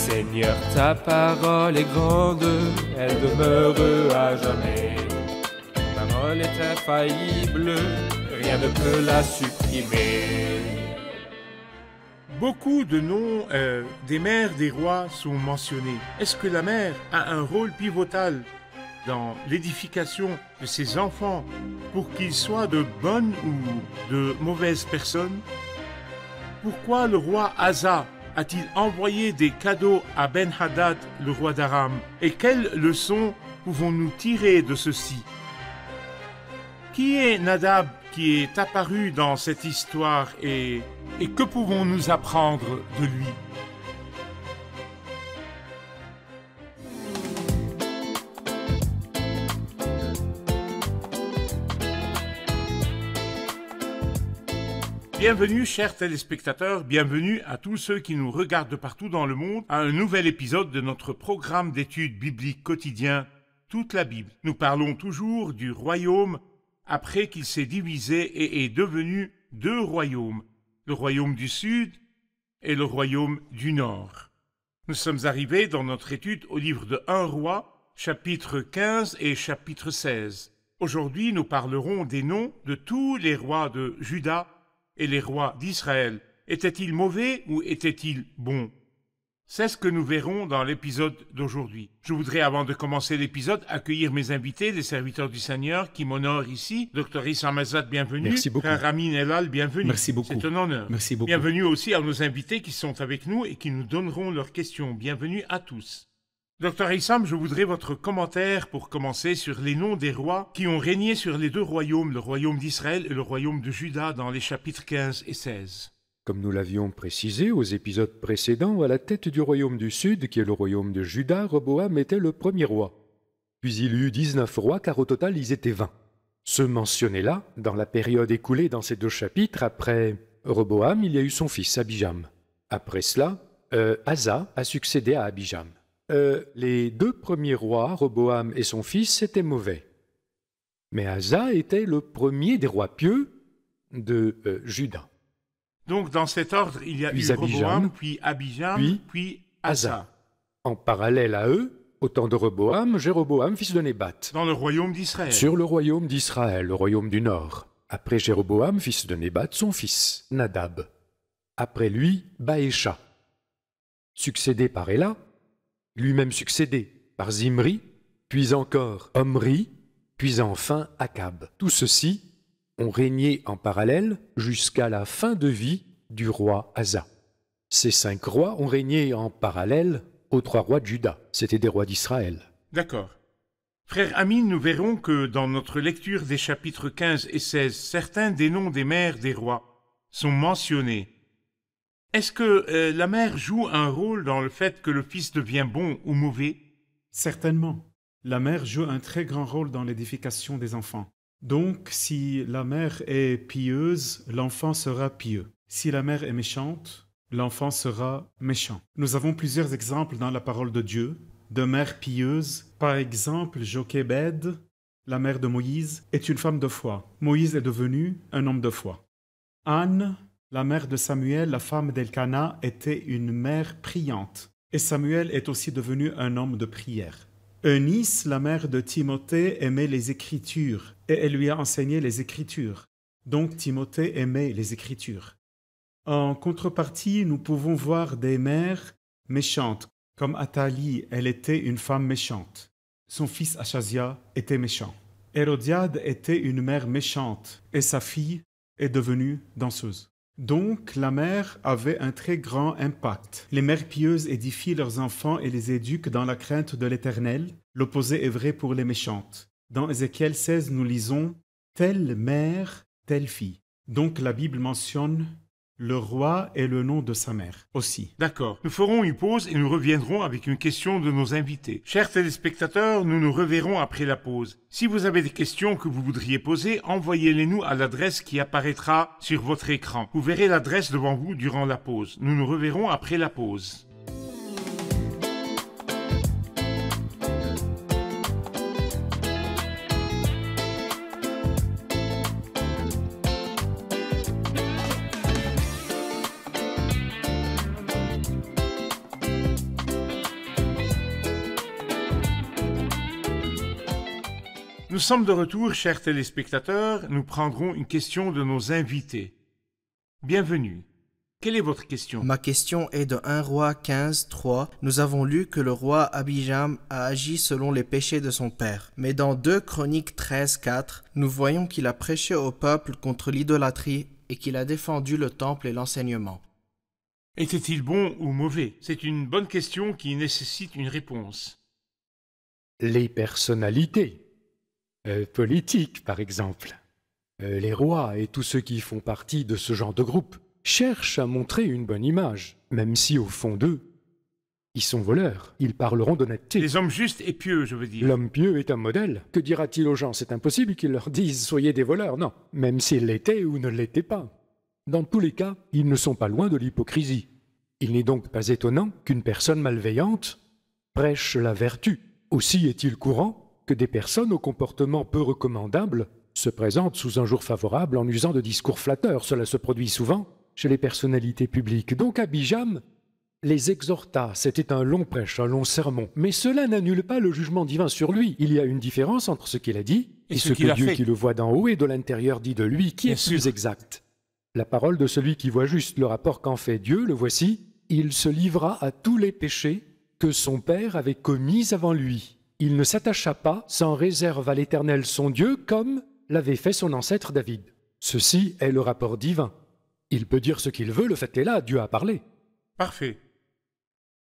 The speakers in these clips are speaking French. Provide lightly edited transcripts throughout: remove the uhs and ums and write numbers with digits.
Seigneur, ta parole est grande, elle demeure à jamais. Ta parole est infaillible, rien ne peut la supprimer. Beaucoup de noms des mères des rois sont mentionnés. Est-ce que la mère a un rôle pivotal dans l'édification de ses enfants pour qu'ils soient de bonnes ou de mauvaises personnes? Pourquoi le roi Asa a-t-il envoyé des cadeaux à Ben-Hadad, le roi d'Aram? Et quelles leçons pouvons-nous tirer de ceci? Qui est Nadab qui est apparu dans cette histoire et que pouvons-nous apprendre de lui? Bienvenue, chers téléspectateurs, bienvenue à tous ceux qui nous regardent de partout dans le monde à un nouvel épisode de notre programme d'études bibliques quotidien, Toute la Bible. Nous parlons toujours du royaume après qu'il s'est divisé et est devenu deux royaumes, le royaume du Sud et le royaume du Nord. Nous sommes arrivés dans notre étude au livre de 1 Roi, chapitre 15 et chapitre 16. Aujourd'hui, nous parlerons des noms de tous les rois de Juda et les rois d'Israël. Étaient-ils mauvais ou étaient-ils bons? C'est ce que nous verrons dans l'épisode d'aujourd'hui. Je voudrais, avant de commencer l'épisode, accueillir mes invités, les serviteurs du Seigneur qui m'honorent ici. Dr Issam Azad, bienvenue. Merci beaucoup. Frère Amin Elal, bienvenue. Merci beaucoup. C'est un honneur. Merci beaucoup. Bienvenue aussi à nos invités qui sont avec nous et qui nous donneront leurs questions. Bienvenue à tous. Dr Issam, je voudrais votre commentaire pour commencer sur les noms des rois qui ont régné sur les deux royaumes, le royaume d'Israël et le royaume de Juda, dans les chapitres 15 et 16. Comme nous l'avions précisé aux épisodes précédents, à la tête du royaume du Sud, qui est le royaume de Juda, Roboam était le premier roi. Puis il eut 19 rois, car au total ils étaient 20. Ceux mentionnés là, dans la période écoulée dans ces deux chapitres, après Roboam, il y a eu son fils Abijam. Après cela, Asa a succédé à Abijam. Les deux premiers rois, Roboam et son fils, étaient mauvais. Mais Asa était le premier des rois pieux de Juda. Donc, dans cet ordre, il y a eu Roboam, puis Abijam, puis Asa. En parallèle à eux, au temps de Roboam, Jéroboam, fils de Nébat. Dans le royaume d'Israël. Sur le royaume d'Israël, le royaume du Nord. Après Jéroboam, fils de Nébat, son fils, Nadab. Après lui, Baécha. Succédé par Éla, lui-même succédé par Zimri, puis encore Omri, puis enfin Akab. Tout ceci ont régné en parallèle jusqu'à la fin de vie du roi Asa. Ces 5 rois ont régné en parallèle aux 3 rois de Juda. C'étaient des rois d'Israël. D'accord. Frère Amin, nous verrons que dans notre lecture des chapitres 15 et 16, certains des noms des mères des rois sont mentionnés. Est-ce que la mère joue un rôle dans le fait que le fils devient bon ou mauvais? Certainement. La mère joue un très grand rôle dans l'édification des enfants. Donc, si la mère est pieuse, l'enfant sera pieux. Si la mère est méchante, l'enfant sera méchant. Nous avons plusieurs exemples dans la parole de Dieu de mères pieuses. Par exemple, Jochébed, la mère de Moïse, est une femme de foi. Moïse est devenu un homme de foi. Anne, la mère de Samuel, la femme d'Elkana, était une mère priante. Et Samuel est aussi devenu un homme de prière. Eunice, la mère de Timothée, aimait les Écritures et elle lui a enseigné les Écritures. Donc Timothée aimait les Écritures. En contrepartie, nous pouvons voir des mères méchantes, comme Athalie, elle était une femme méchante. Son fils Achazia était méchant. Hérodiade était une mère méchante et sa fille est devenue danseuse. Donc, la mère avait un très grand impact. Les mères pieuses édifient leurs enfants et les éduquent dans la crainte de l'Éternel. L'opposé est vrai pour les méchantes. Dans Ézéchiel 16, nous lisons « Telle mère, telle fille ». Donc, la Bible mentionne le roi et le nom de sa mère aussi. D'accord. Nous ferons une pause et nous reviendrons avec une question de nos invités. Chers téléspectateurs, nous nous reverrons après la pause. Si vous avez des questions que vous voudriez poser, envoyez-les-nous à l'adresse qui apparaîtra sur votre écran. Vous verrez l'adresse devant vous durant la pause. Nous nous reverrons après la pause. Nous sommes de retour, chers téléspectateurs. Nous prendrons une question de nos invités. Bienvenue. Quelle est votre question? Ma question est de 1 Roi 15, 3. Nous avons lu que le roi Abijam a agi selon les péchés de son père. Mais dans 2 Chroniques 13, 4, nous voyons qu'il a prêché au peuple contre l'idolâtrie et qu'il a défendu le temple et l'enseignement. Était-il bon ou mauvais? C'est une bonne question qui nécessite une réponse. Les personnalités politiques, par exemple. Les rois et tous ceux qui font partie de ce genre de groupe cherchent à montrer une bonne image, même si au fond d'eux, ils sont voleurs, ils parleront d'honnêteté. Les hommes justes et pieux, je veux dire. L'homme pieux est un modèle. Que dira-t-il aux gens? C'est impossible qu'il leur dise « soyez des voleurs ». Non, même s'ils l'étaient ou ne l'étaient pas. Dans tous les cas, ils ne sont pas loin de l'hypocrisie. Il n'est donc pas étonnant qu'une personne malveillante prêche la vertu. Aussi est-il courant que des personnes au comportement peu recommandable se présentent sous un jour favorable en usant de discours flatteurs. Cela se produit souvent chez les personnalités publiques. Donc Abijam les exhorta. C'était un long prêche, un long sermon. Mais cela n'annule pas le jugement divin sur lui. Il y a une différence entre ce qu'il a dit et ce que Dieu qui le voit d'en haut et de l'intérieur dit de lui, qui est plus exact. La parole de celui qui voit juste, le rapport qu'en fait Dieu, le voici. Il se livra à tous les péchés que son père avait commis avant lui. Il ne s'attacha pas sans réserve à l'Éternel son Dieu, comme l'avait fait son ancêtre David. Ceci est le rapport divin. Il peut dire ce qu'il veut, le fait est là, Dieu a parlé. Parfait.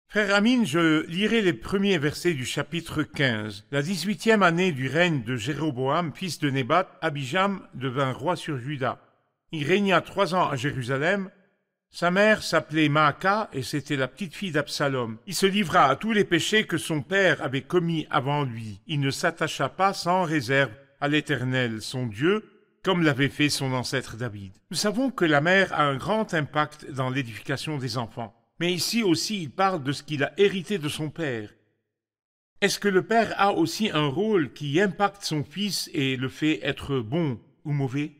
Frère Amin, je lirai les premiers versets du chapitre 15. La 18e année du règne de Jéroboam, fils de Nébat, Abijam devint roi sur Juda. Il régna 3 ans à Jérusalem. Sa mère s'appelait Maaka et c'était la petite-fille d'Absalom. Il se livra à tous les péchés que son père avait commis avant lui. Il ne s'attacha pas sans réserve à l'Éternel, son Dieu, comme l'avait fait son ancêtre David. Nous savons que la mère a un grand impact dans l'édification des enfants. Mais ici aussi, il parle de ce qu'il a hérité de son père. Est-ce que le père a aussi un rôle qui impacte son fils et le fait être bon ou mauvais?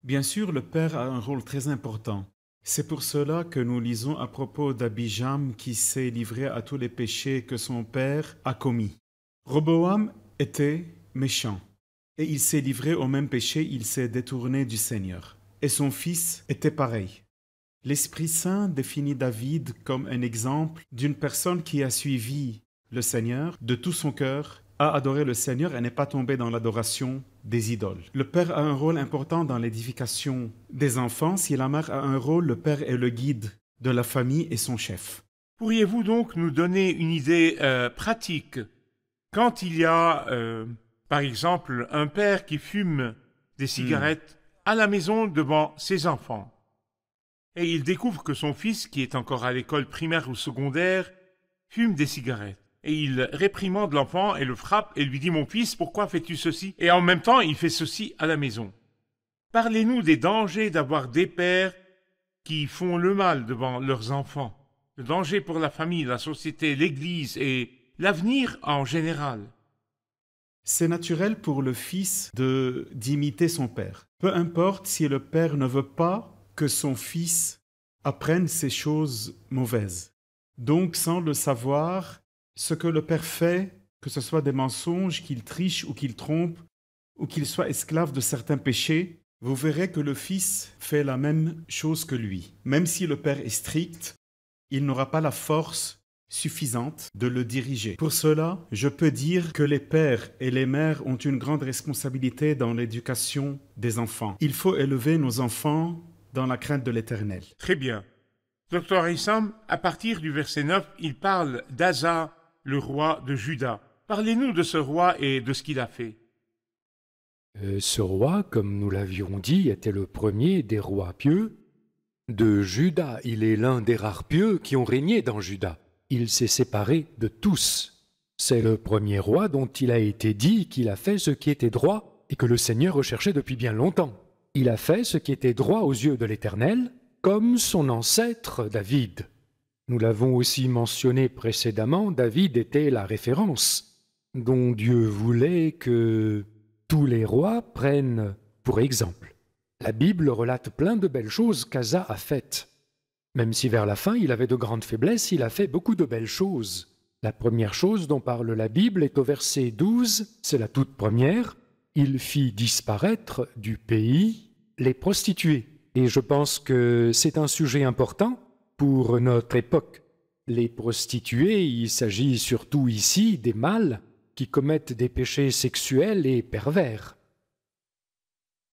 Bien sûr, le père a un rôle très important. C'est pour cela que nous lisons à propos d'Abijam qui s'est livré à tous les péchés que son père a commis. Roboam était méchant et il s'est livré au même péché, il s'est détourné du Seigneur. Et son fils était pareil. L'Esprit Saint définit David comme un exemple d'une personne qui a suivi le Seigneur de tout son cœur, a adoré le Seigneur et n'est pas tombé dans l'adoration des idoles. Le père a un rôle important dans l'édification des enfants. Si la mère a un rôle, le père est le guide de la famille et son chef. Pourriez-vous donc nous donner une idée pratique? Quand il y a, par exemple, un père qui fume des cigarettes à la maison devant ses enfants, et il découvre que son fils, qui est encore à l'école primaire ou secondaire, fume des cigarettes. Et il réprimande l'enfant et le frappe et lui dit « Mon fils, pourquoi fais-tu ceci ?» Et en même temps, il fait ceci à la maison. Parlez-nous des dangers d'avoir des pères qui font le mal devant leurs enfants. Le danger pour la famille, la société, l'Église et l'avenir en général. C'est naturel pour le fils d'imiter son père. Peu importe si le père ne veut pas que son fils apprenne ces choses mauvaises. Donc, sans le savoir, ce que le père fait, que ce soit des mensonges, qu'il triche ou qu'il trompe, ou qu'il soit esclave de certains péchés, vous verrez que le fils fait la même chose que lui. Même si le père est strict, il n'aura pas la force suffisante de le diriger. Pour cela, je peux dire que les pères et les mères ont une grande responsabilité dans l'éducation des enfants. Il faut élever nos enfants dans la crainte de l'Éternel. Très bien. Dr. Issam, à partir du verset 9, il parle d'Asa, le roi de Juda. Parlez-nous de ce roi et de ce qu'il a fait. Ce roi, comme nous l'avions dit, était le premier des rois pieux. De Juda, il est l'un des rares pieux qui ont régné dans Juda. Il s'est séparé de tous. C'est le premier roi dont il a été dit qu'il a fait ce qui était droit et que le Seigneur recherchait depuis bien longtemps. Il a fait ce qui était droit aux yeux de l'Éternel, comme son ancêtre David. Nous l'avons aussi mentionné précédemment, David était la référence, dont Dieu voulait que tous les rois prennent pour exemple. La Bible relate plein de belles choses qu'Asa a faites. Même si vers la fin il avait de grandes faiblesses, il a fait beaucoup de belles choses. La première chose dont parle la Bible est au verset 12, c'est la toute première. Il fit disparaître du pays les prostituées. Et je pense que c'est un sujet important pour notre époque. Les prostituées, il s'agit surtout ici des mâles qui commettent des péchés sexuels et pervers.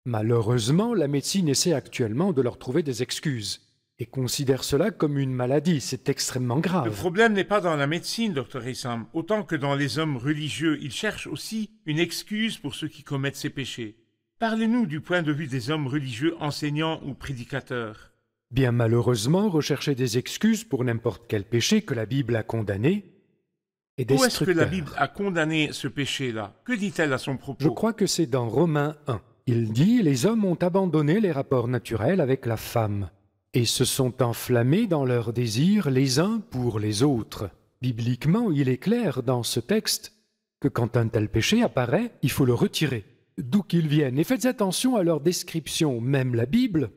Malheureusement, la médecine essaie actuellement de leur trouver des excuses et considère cela comme une maladie. C'est extrêmement grave. Le problème n'est pas dans la médecine, Dr. Issam. Autant que dans les hommes religieux, ils cherchent aussi une excuse pour ceux qui commettent ces péchés. Parlez-nous du point de vue des hommes religieux enseignants ou prédicateurs. Bien malheureusement, rechercher des excuses pour n'importe quel péché que la Bible a condamné est Où est-ce destructeur. que la Bible a condamné ce péché-là? Que dit-elle à son propos? Je crois que c'est dans Romains 1. Il dit « Les hommes ont abandonné les rapports naturels avec la femme et se sont enflammés dans leurs désirs les uns pour les autres. » Bibliquement, il est clair dans ce texte que quand un tel péché apparaît, il faut le retirer, d'où qu'il vienne. Et faites attention à leur description. Même la Bible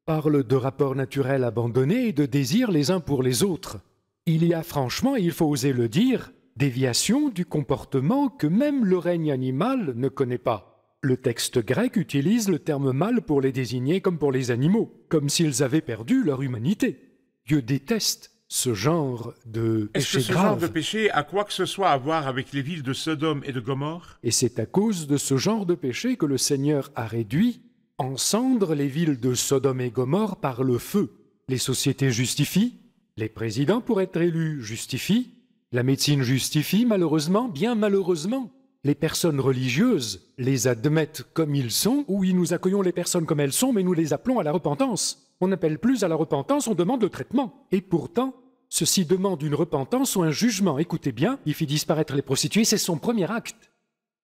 parle de rapports naturels abandonnés et de désirs les uns pour les autres. Il y a franchement, il faut oser le dire, déviation du comportement que même le règne animal ne connaît pas. Le texte grec utilise le terme mâle pour les désigner comme pour les animaux, comme s'ils avaient perdu leur humanité. Dieu déteste ce genre de Est-ce que péché ce genre grave. de péché a quoi que ce soit à voir avec les villes de Sodome et de Gomorrhe? Et c'est à cause de ce genre de péché que le Seigneur a réduit en cendres les villes de Sodome et Gomorrhe par le feu. Les sociétés justifient, les présidents pour être élus justifient, la médecine justifie malheureusement, bien malheureusement. Les personnes religieuses les admettent comme ils sont, ou nous accueillons les personnes comme elles sont, mais nous les appelons à la repentance. On n'appelle plus à la repentance, on demande le traitement. Et pourtant, ceci demande une repentance ou un jugement. Écoutez bien, il fit disparaître les prostituées, c'est son premier acte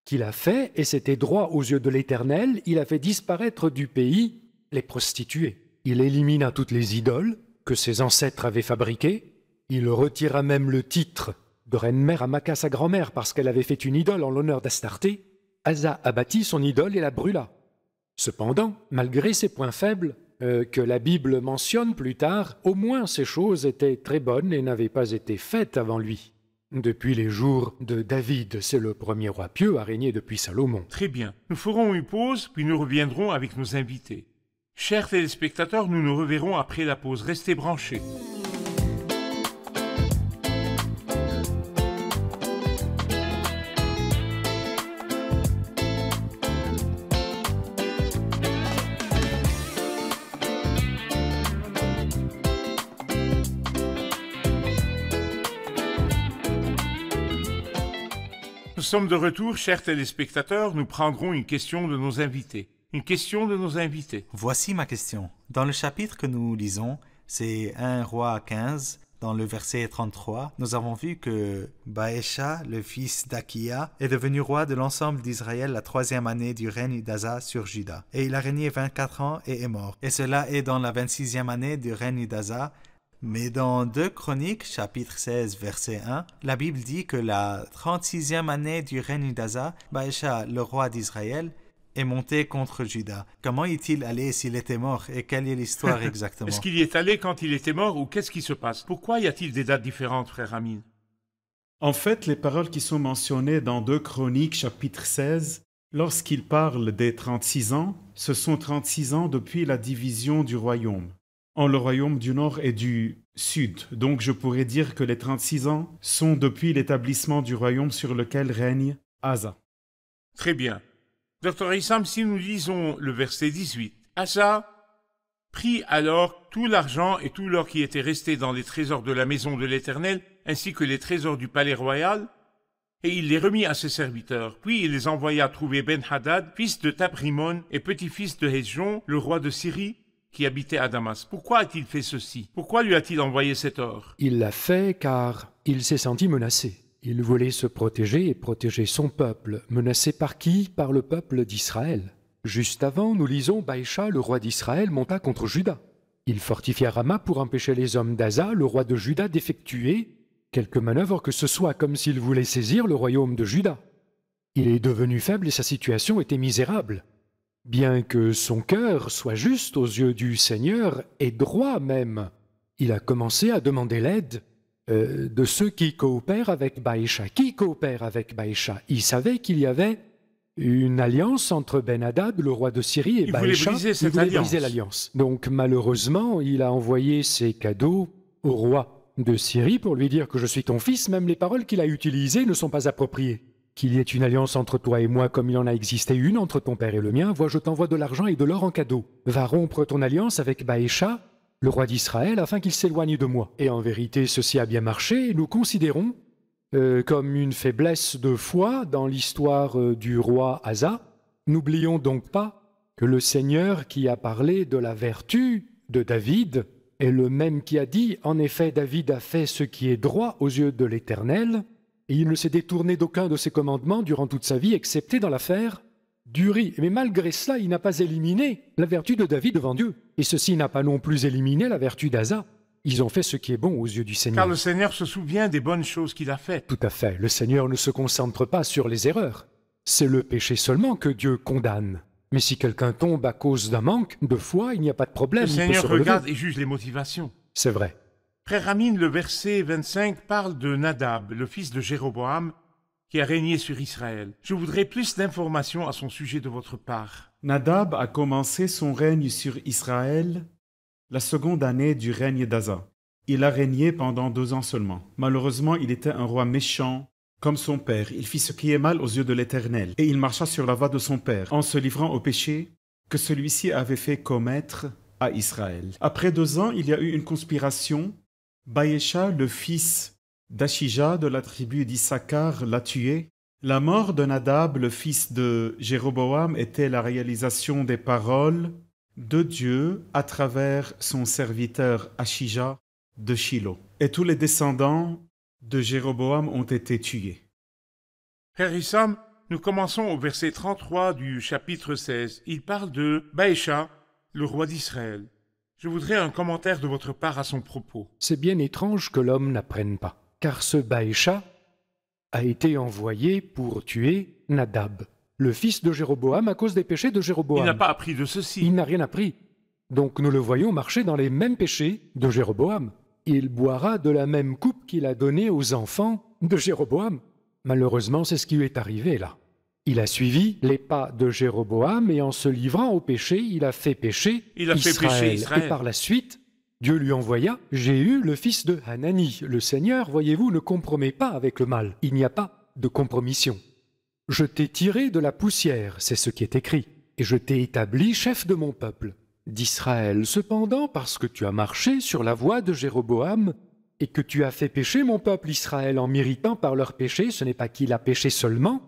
qu'il a fait, et c'était droit aux yeux de l'Éternel, il a fait disparaître du pays les prostituées. Il élimina toutes les idoles que ses ancêtres avaient fabriquées, il retira même le titre de reine-mère à Maca, sa grand-mère, parce qu'elle avait fait une idole en l'honneur d'Astarté. Asa abattit son idole et la brûla. Cependant, malgré ces points faibles que la Bible mentionne plus tard, au moins ces choses étaient très bonnes et n'avaient pas été faites avant lui. Depuis les jours de David, c'est le premier roi pieux à régner depuis Salomon. Très bien. Nous ferons une pause, puis nous reviendrons avec nos invités. Chers téléspectateurs, nous nous reverrons après la pause. Restez branchés. Nous sommes de retour, chers téléspectateurs. Nous prendrons une question de nos invités. Une question de nos invités. Voici ma question. Dans le chapitre que nous lisons, c'est 1 Roi 15, dans le verset 33, nous avons vu que Baécha, le fils d'Akia, est devenu roi de l'ensemble d'Israël la 3e année du règne d'Asa sur Juda. Et il a régné 24 ans et est mort. Et cela est dans la 26e année du règne d'Asa. Mais dans 2 Chroniques, chapitre 16, verset 1, la Bible dit que la 36e année du règne d'Asa, Baécha, le roi d'Israël, est monté contre Juda. Comment est-il allé s'il était mort et quelle est l'histoire exactement? Est-ce qu'il y est allé quand il était mort ou qu'est-ce qui se passe? Pourquoi y a-t-il des dates différentes, frère Amin? En fait, les paroles qui sont mentionnées dans 2 Chroniques, chapitre 16, lorsqu'il parle des 36 ans, ce sont 36 ans depuis la division du royaume, en le royaume du nord et du sud. Donc je pourrais dire que les 36 ans sont depuis l'établissement du royaume sur lequel règne Asa. Très bien. Dr. Issam, si nous lisons le verset 18, Asa prit alors tout l'argent et tout l'or qui était resté dans les trésors de la maison de l'Éternel, ainsi que les trésors du palais royal, et il les remit à ses serviteurs. Puis il les envoya trouver Ben-Hadad, fils de Tabrimon et petit-fils de Hezjon, le roi de Syrie, qui habitait à Damas. Pourquoi a-t-il fait ceci? Pourquoi lui a-t-il envoyé cet or? Il l'a fait car il s'est senti menacé. Il voulait se protéger et protéger son peuple. Menacé par qui? Par le peuple d'Israël. Juste avant, nous lisons Baécha, le roi d'Israël, monta contre Juda. Il fortifia Rama pour empêcher les hommes d'Asa, le roi de Juda, d'effectuer quelque manœuvre que ce soit, comme s'il voulait saisir le royaume de Juda. Il est devenu faible et sa situation était misérable. Bien que son cœur soit juste aux yeux du Seigneur, et droit même, il a commencé à demander l'aide de ceux qui coopèrent avec Baécha. Qui coopère avec Baécha? Il savait qu'il y avait une alliance entre Ben-Hadad, le roi de Syrie, et Baécha. Il voulait briser l'alliance. Donc malheureusement, il a envoyé ses cadeaux au roi de Syrie pour lui dire que je suis ton fils. Même les paroles qu'il a utilisées ne sont pas appropriées. Qu'il y ait une alliance entre toi et moi comme il en a existé une entre ton père et le mien, vois, je t'envoie de l'argent et de l'or en cadeau. Va rompre ton alliance avec Baécha, le roi d'Israël, afin qu'il s'éloigne de moi. Et en vérité, ceci a bien marché, et nous considérons comme une faiblesse de foi dans l'histoire du roi Asa. N'oublions donc pas que le Seigneur qui a parlé de la vertu de David est le même qui a dit « En effet, David a fait ce qui est droit aux yeux de l'Éternel, et il ne s'est détourné d'aucun de ses commandements durant toute sa vie, excepté dans l'affaire d'Uri. » Mais malgré cela, il n'a pas éliminé la vertu de David devant Dieu. Et ceci n'a pas non plus éliminé la vertu d'Asa. Ils ont fait ce qui est bon aux yeux du Seigneur. Car le Seigneur se souvient des bonnes choses qu'il a faites. Tout à fait. Le Seigneur ne se concentre pas sur les erreurs. C'est le péché seulement que Dieu condamne. Mais si quelqu'un tombe à cause d'un manque de foi, il n'y a pas de problème. Le Seigneur regarde et juge les motivations. C'est vrai. Frère Amin, le verset 25 parle de Nadab, le fils de Jéroboam, qui a régné sur Israël. Je voudrais plus d'informations à son sujet de votre part. Nadab a commencé son règne sur Israël la seconde année du règne d'Asa. Il a régné pendant 2 ans seulement. Malheureusement, il était un roi méchant, comme son père. Il fit ce qui est mal aux yeux de l'Éternel, et il marcha sur la voie de son père, en se livrant au péché que celui-ci avait fait commettre à Israël. Après 2 ans, il y a eu une conspiration. Baécha, le fils d'Achija de la tribu d'Issachar, l'a tué. La mort de Nadab, le fils de Jéroboam, était la réalisation des paroles de Dieu à travers son serviteur Achija de Shilo. Et tous les descendants de Jéroboam ont été tués. Frère Issam, nous commençons au verset 33 du chapitre 16. Il parle de Baécha, le roi d'Israël. Je voudrais un commentaire de votre part à son propos. C'est bien étrange que l'homme n'apprenne pas, car ce Baécha a été envoyé pour tuer Nadab, le fils de Jéroboam, à cause des péchés de Jéroboam. Il n'a pas appris de ceci. Il n'a rien appris. Donc nous le voyons marcher dans les mêmes péchés de Jéroboam. Il boira de la même coupe qu'il a donnée aux enfants de Jéroboam. Malheureusement, c'est ce qui lui est arrivé là. Il a suivi les pas de Jéroboam et en se livrant au péché, il a fait pécher Israël. Et par la suite, Dieu lui envoya Jéhu, le fils de Hanani. Le Seigneur, voyez-vous, ne compromet pas avec le mal. Il n'y a pas de compromission. Je t'ai tiré de la poussière, c'est ce qui est écrit, et je t'ai établi chef de mon peuple, d'Israël. Cependant, parce que tu as marché sur la voie de Jéroboam, et que tu as fait pécher mon peuple Israël en m'irritant par leur péché, ce n'est pas qu'il a péché seulement,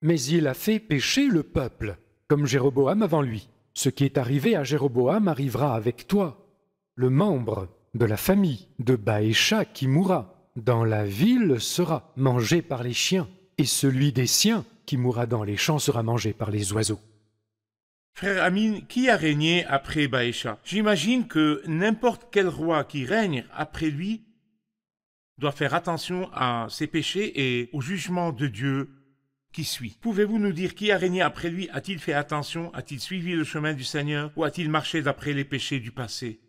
mais il a fait pécher le peuple, comme Jéroboam avant lui. Ce qui est arrivé à Jéroboam arrivera avec toi. Le membre de la famille de Baécha qui mourra dans la ville sera mangé par les chiens, et celui des siens qui mourra dans les champs sera mangé par les oiseaux. Frère Amin, qui a régné après Baécha? J'imagine que n'importe quel roi qui règne après lui doit faire attention à ses péchés et au jugement de Dieu qui suit. Pouvez-vous nous dire qui a régné après lui? A-t-il fait attention? A-t-il suivi le chemin du Seigneur? Ou a-t-il marché d'après les péchés du passé?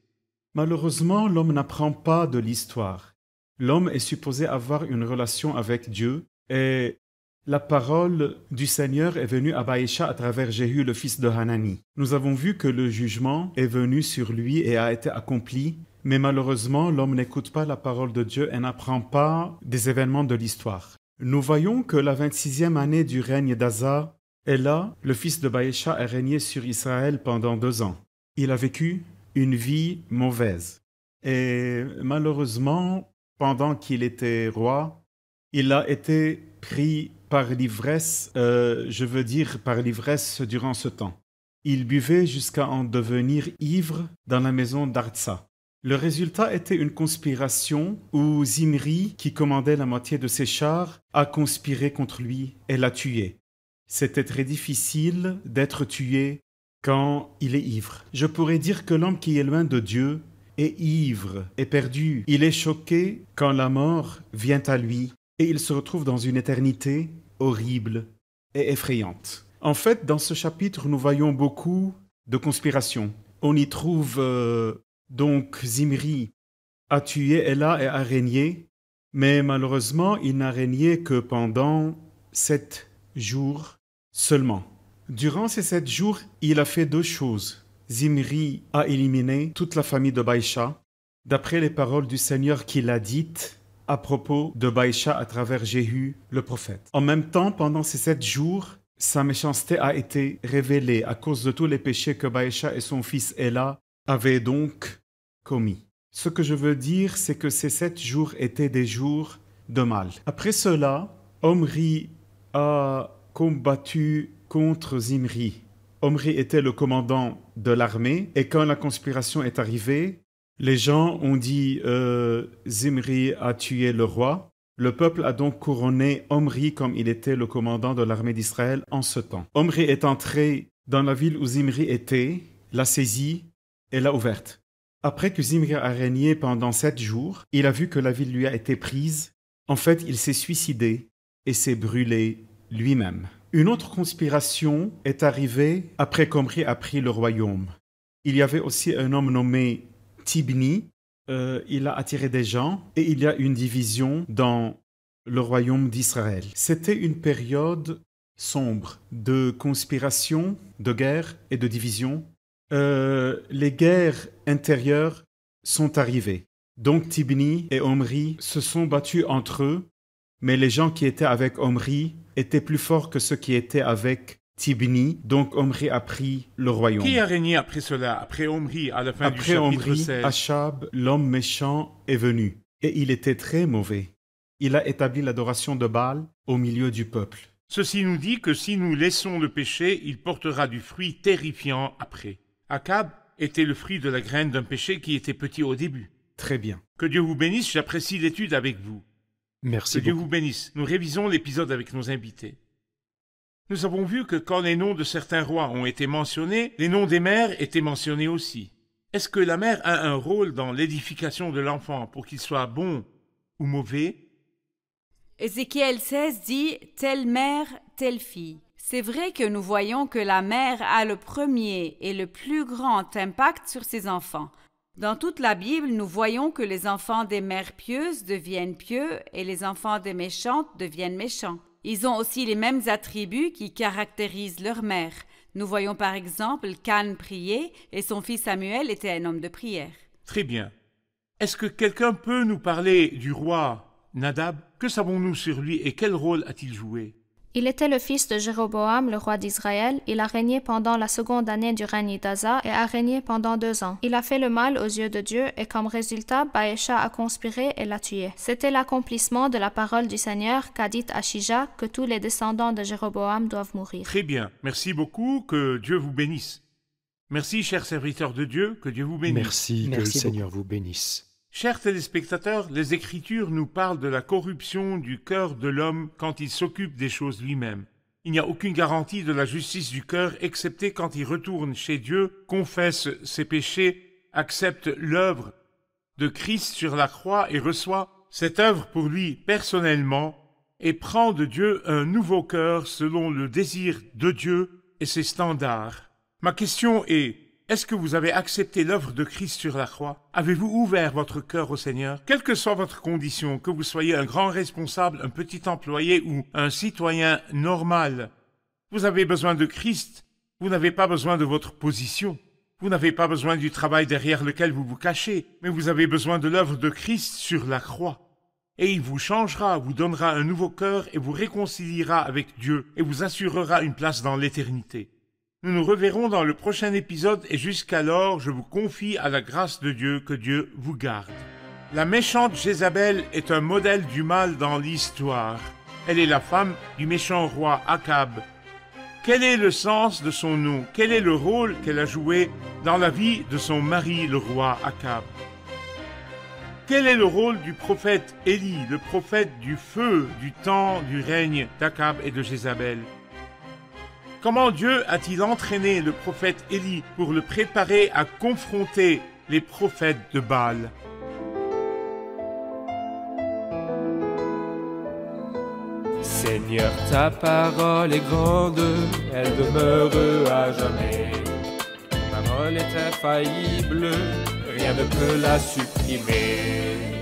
Malheureusement, l'homme n'apprend pas de l'histoire. L'homme est supposé avoir une relation avec Dieu et la parole du Seigneur est venue à Baécha à travers Jéhu, le fils de Hanani. Nous avons vu que le jugement est venu sur lui et a été accompli, mais malheureusement, l'homme n'écoute pas la parole de Dieu et n'apprend pas des événements de l'histoire. Nous voyons que la 26e année du règne d'Asa, Éla, le fils de Baécha, a régné sur Israël pendant 2 ans. Il a vécu une vie mauvaise. Et malheureusement, pendant qu'il était roi, il a été pris par l'ivresse, par l'ivresse durant ce temps. Il buvait jusqu'à en devenir ivre dans la maison d'Artsa. Le résultat était une conspiration où Zimri, qui commandait la moitié de ses chars, a conspiré contre lui et l'a tué. C'était très difficile d'être tué quand il est ivre. Je pourrais dire que l'homme qui est loin de Dieu est ivre, est perdu. Il est choqué quand la mort vient à lui et il se retrouve dans une éternité horrible et effrayante. En fait, dans ce chapitre, nous voyons beaucoup de conspirations. On y trouve donc Zimri a tué Éla et a régné, mais malheureusement, il n'a régné que pendant 7 jours seulement. Durant ces 7 jours, il a fait 2 choses. Zimri a éliminé toute la famille de Baïcha, d'après les paroles du Seigneur qu'il a dites à propos de Baïcha à travers Jéhu, le prophète. En même temps, pendant ces 7 jours, sa méchanceté a été révélée à cause de tous les péchés que Baïcha et son fils Éla avaient donc commis. Ce que je veux dire, c'est que ces 7 jours étaient des jours de mal. Après cela, Omri a combattu contre Zimri. Omri était le commandant de l'armée et quand la conspiration est arrivée, les gens ont dit Zimri a tué le roi. Le peuple a donc couronné Omri comme il était le commandant de l'armée d'Israël en ce temps. Omri est entré dans la ville où Zimri était, l'a saisie et l'a ouverte. Après que Zimri a régné pendant 7 jours, il a vu que la ville lui a été prise. En fait, il s'est suicidé et s'est brûlé lui-même. Une autre conspiration est arrivée après qu'Omri a pris le royaume. Il y avait aussi un homme nommé Tibni. Il a attiré des gens et il y a une division dans le royaume d'Israël. C'était une période sombre de conspiration, de guerre et de division. Les guerres intérieures sont arrivées. Donc Tibni et Omri se sont battus entre eux, mais les gens qui étaient avec Omri étaient plus forts que ceux qui étaient avec Tibni, donc Omri a pris le royaume. Qui a régné après cela, après Omri, à la fin du chapitre Omri, 16? Achab, l'homme méchant, est venu, et il était très mauvais. Il a établi l'adoration de Baal au milieu du peuple. Ceci nous dit que si nous laissons le péché, il portera du fruit terrifiant après. Akab était le fruit de la graine d'un péché qui était petit au début. Très bien. Que Dieu vous bénisse, j'apprécie l'étude avec vous. Merci Que Dieu beaucoup. vous bénisse. Nous révisons l'épisode avec nos invités. Nous avons vu que quand les noms de certains rois ont été mentionnés, les noms des mères étaient mentionnés aussi. Est-ce que la mère a un rôle dans l'édification de l'enfant pour qu'il soit bon ou mauvais? Ézéchiel 16 dit « telle mère, telle fille ». C'est vrai que nous voyons que la mère a le premier et le plus grand impact sur ses enfants. Dans toute la Bible, nous voyons que les enfants des mères pieuses deviennent pieux et les enfants des méchantes deviennent méchants. Ils ont aussi les mêmes attributs qui caractérisent leur mère. Nous voyons par exemple qu'Anne priait et son fils Samuel était un homme de prière. Très bien. Est-ce que quelqu'un peut nous parler du roi Nadab? Que savons-nous sur lui et quel rôle a-t-il joué? Il était le fils de Jéroboam, le roi d'Israël. Il a régné pendant la seconde année du règne d'Asa et a régné pendant 2 ans. Il a fait le mal aux yeux de Dieu et comme résultat, Baïcha a conspiré et l'a tué. C'était l'accomplissement de la parole du Seigneur qu'a dit Achija que tous les descendants de Jéroboam doivent mourir. Très bien. Merci beaucoup. Que Dieu vous bénisse. Merci, chers serviteurs de Dieu. Que Dieu vous bénisse. Merci, que le Seigneur vous bénisse. Chers téléspectateurs, les Écritures nous parlent de la corruption du cœur de l'homme quand il s'occupe des choses lui-même. Il n'y a aucune garantie de la justice du cœur, excepté quand il retourne chez Dieu, confesse ses péchés, accepte l'œuvre de Christ sur la croix et reçoit cette œuvre pour lui personnellement et prend de Dieu un nouveau cœur selon le désir de Dieu et ses standards. Ma question est: est-ce que vous avez accepté l'œuvre de Christ sur la croix? Avez-vous ouvert votre cœur au Seigneur? Quelle que soit votre condition, que vous soyez un grand responsable, un petit employé ou un citoyen normal, vous avez besoin de Christ. Vous n'avez pas besoin de votre position. Vous n'avez pas besoin du travail derrière lequel vous vous cachez, mais vous avez besoin de l'œuvre de Christ sur la croix. Et il vous changera, vous donnera un nouveau cœur et vous réconciliera avec Dieu et vous assurera une place dans l'éternité. Nous nous reverrons dans le prochain épisode et jusqu'alors, je vous confie à la grâce de Dieu, que Dieu vous garde. La méchante Jézabel est un modèle du mal dans l'histoire. Elle est la femme du méchant roi Akab. Quel est le sens de son nom? Quel est le rôle qu'elle a joué dans la vie de son mari, le roi Akab? Quel est le rôle du prophète Élie, le prophète du feu du temps du règne d'Akab et de Jézabel? Comment Dieu a-t-il entraîné le prophète Élie pour le préparer à confronter les prophètes de Baal? Seigneur, ta parole est grande, elle demeure à jamais. Ta parole est infaillible, rien rien ne peut la supprimer.